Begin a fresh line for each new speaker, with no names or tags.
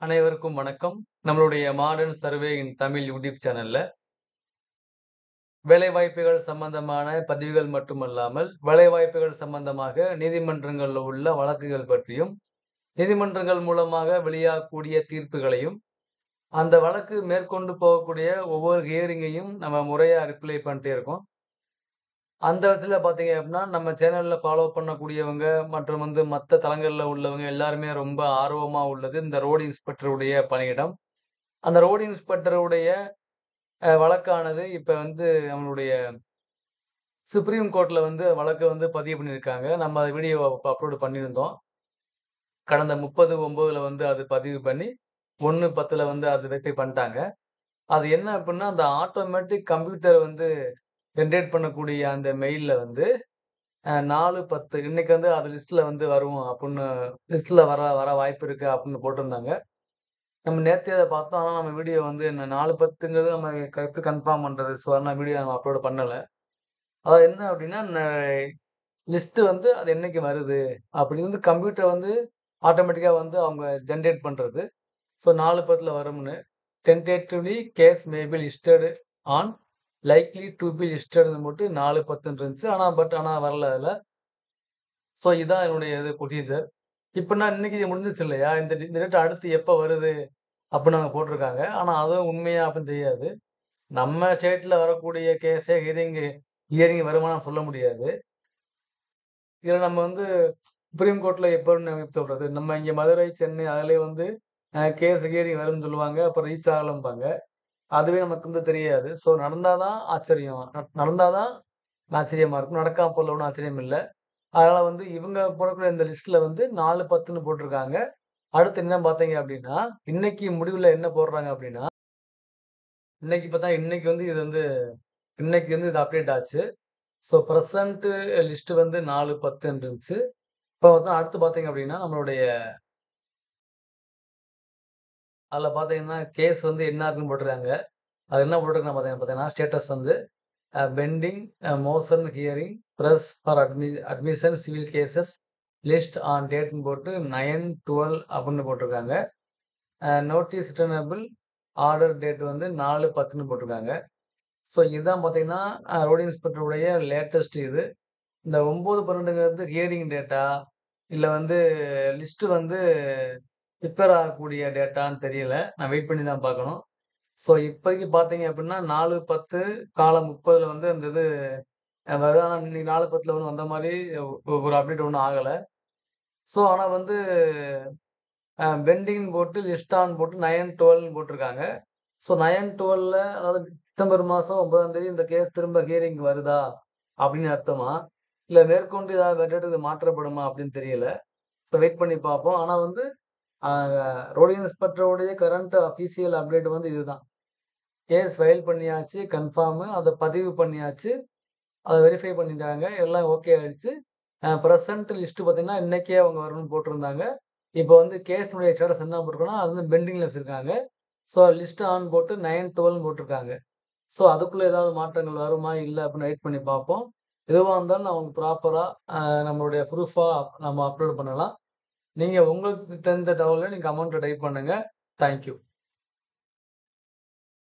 அனைவருக்கும் வணக்கம். நம்மளுடைய மாடர்ன் சர்வே இன் தமிழ் யூடியூப் சேனல்ல வேலைவாய்ப்புகள் சம்பந்தமான பதிவுகள் மட்டுமல்லாமல், வேலைவாய்ப்புகள் சம்பந்தமாக நீதிமன்றங்கள்ல உள்ள வழக்குகள் பற்றியும், நீதிமன்றங்கள் மூலமாக வெளியாகக்கூடிய தீர்ப்புகளையும், அந்த வழக்கு மேற்கொண்டு போகக்கூடிய ஒவ்வொரு ஹியரிங்கையும் நம்ம முறையா ரிப்ளை பண்ணிட்டே இருக்கோம். அந்த விதத்துல பார்த்தீங்க அப்டின்னா, நம்ம சேனல்ல ஃபாலோ பண்ணக்கூடியவங்க மற்றும் மத்த தளங்கள்ல உள்ளவங்க எல்லாருமே ரொம்ப ஆர்வமா உள்ளது இந்த ரோட் இன்ஸ்பெக்டர் உடைய பணியிடம். அந்த ரோட் இன்ஸ்பெக்டர் உடைய வழக்கானது இப்ப நம்மளுடைய சுப்ரீம் கோர்ட்ல வழக்க பதிவு பண்ணியிருக்காங்க. நம்ம வீடியோ அப்லோட் பண்ணியிருந்தோம். கடந்த 30/9ல அது பதிவு பண்ணி, 1/10ல அது வெரிஃபை பண்ணிட்டாங்க. அது என்ன அப்டின்னா, அந்த ஆட்டோமேட்டிக் கம்ப்யூட்டர் ஜெனரேட் பண்ணக்கூடிய அந்த மெயில்ல 4/10 இன்னைக்கு அது லிஸ்ட்ல வரும் அப்டின்னு லிஸ்ட்ல வர வர வாய்ப்பு இருக்கு அப்டின்னு போட்டிருந்தாங்க. நம்ம நேத்தே அத பார்த்தோம். ஆனா நம்ம வீடியோ என்ன 4/10ங்கிறது நம்ம எப்படி கன்ஃபார்ம் பண்றது? ஸோ அதனால வீடியோ நம்ம அப்லோட் பண்ணல. அதாவது என்ன அப்டின்னா, லிஸ்ட் அது என்னைக்கு வருது அப்படின்னு கம்ப்யூட்டர் ஆட்டோமேட்டிக்கா அவங்க ஜெனரேட் பண்றது. ஸோ 4/10ல வரும்னு. Tentatively case may be listed on likely to be லிஸ்டட்ன்னு போட்டு 4/10ன்னு இருந்துச்சு. ஆனா வரல அதுல. ஸோ இதான் என்னுடைய ப்ரொசீஜர். இப்ப நான் இன்னைக்கு இது முடிஞ்சிருச்சு இல்லையா? இந்த டேட் அடுத்து எப்ப வருது அப்டின்னு அங்க போட்டிருக்காங்க. ஆனா அதுவும் உண்மையா அப்டின்னு தெரியாது. நம்ம ஸ்டேட்ல வரக்கூடிய கேஸே ஹியரிங் வருமான்னு சொல்ல முடியாது. இதுல நம்ம சுப்ரீம் கோர்ட்ல எப்பன்னு எப்படி சொல்றது? நம்ம இங்க மதுரை, சென்னை அதிலயே கேஸ் ஹியரிங் வரும்ன்னு சொல்லுவாங்க. அப்புறம் ரீச் ஆகலம்பாங்க. அதுவே நமக்கு தெரியாது. ஸோ நடந்தா தான் ஆச்சரியம். நடந்தா தான் ஆச்சரியமா இருக்கும். நடக்காம போறதுல ஒண்ணும் ஆச்சரியம் இல்ல. அதனால இவங்க போடக்கூடிய இந்த லிஸ்ட்ல 4/10ன்னு போட்டிருக்காங்க. அடுத்து என்ன பார்த்தீங்க அப்டின்னா, இன்னைக்கு முடிவுல என்ன போடுறாங்க அப்டின்னா, இன்னைக்கு பார்த்தா இன்னைக்கு இது இன்னைக்கு இது அப்டேட் ஆச்சு. ஸோ பிரசன்ட் லிஸ்ட் 4/10ன்னு இருந்துச்சு. இப்போ அடுத்து பார்த்தீங்க அப்டின்னா, நம்மளுடைய அதுல பார்த்தீங்கன்னா, கேஸ் என்னாருக்குன்னு போட்டிருக்காங்க. அது என்ன போட்டிருக்குன்னு பார்த்தீங்கன்னா, status pending motion hearing press for admission civil cases list on டேட்ன்னு போட்டு 9/12 அப்டின்னு போட்டிருக்காங்க. நோட்டீஸ் ரிட்டர்னபிள் ஆர்டர் டேட் 4/10ன்னு போட்டிருக்காங்க. ஸோ இதுதான் பார்த்தீங்கன்னா, ரோட் இன்ஸ்பெக்டர் உடைய லேட்டஸ்ட் இது. இந்த 9/12ங்கிறது ஹியரிங் டேட்டா? இல்ல லிஸ்ட் ப்ரிப்பேர் ஆகக்கூடிய டேட்டான்னு தெரியல. நான் வெயிட் பண்ணி தான் பார்க்கணும். ஸோ இப்போதைக்கு பார்த்தீங்க அப்டின்னா 4/10 காலம் 30ல அந்த இது வருது. ஆனா இன்னைக்கு 4/10ல ஒண்ணும் வந்த மாரி ஒரு அப்டேட் ஒண்ணும் ஆகல. ஸோ ஆனா பெண்டிங்ன்னு போட்டு லிஸ்ட் ஆன் போட்டு 9/12ன்னு போட்டிருக்காங்க. ஸோ 9/12ல அதாவது டிசம்பர் மாசம் 9ஆம் தேதி இந்த கேஸ் திரும்ப ஹியரிங் வருதா? அப்படின்னு அர்த்தமா? இல்ல மேற்கொண்டு ஏதாவது டேட்டுக்கு மாற்றப்படுமா? அப்படின்னு தெரியல. ஸோ வெயிட் பண்ணி பார்ப்போம். ஆனா அ ரோட் இன்ஸ்பெக்டருடைய கரண்ட் அஃபிஷியல் அப்டேட் இதுதான். கேஸ் ஃபைல் பண்ணியாச்சு கன்ஃபார்மு. அத பதிவு பண்ணியாச்சு. அத வெரிஃபை பண்ணிட்டாங்க. எல்லாம் ஓகே ஆயிடுச்சு. பிரசன்ட் லிஸ்ட் பார்த்தீங்கன்னா, இன்னைக்கே அவங்க வரணும்னு போட்டிருந்தாங்க. இப்போ கேஸ்னுடைய ஸ்டேட்டஸ் என்ன போட்டிருக்குன்னா, அது பெண்டிங்ல வச்சிருக்காங்க. ஸோ லிஸ்ட் ஆன் போட்டு 9/12ன்னு போட்டிருக்காங்க. ஸோ அதுக்குள்ள ஏதாவது மாற்றங்கள் வருமா? இல்ல அப்படின்னு வெயிட் பண்ணி பார்ப்போம். எதுவா இருந்தாலும் நான் உங்களுக்கு ப்ராப்பரா நம்மளுடைய ப்ரூஃபா நம்ம அப்லோட் பண்ணலாம். நீங்க உங்களுக்கு தெரிந்த தகவல நீங்க கமெண்ட்ல டைப் பண்ணுங்க. Thank you.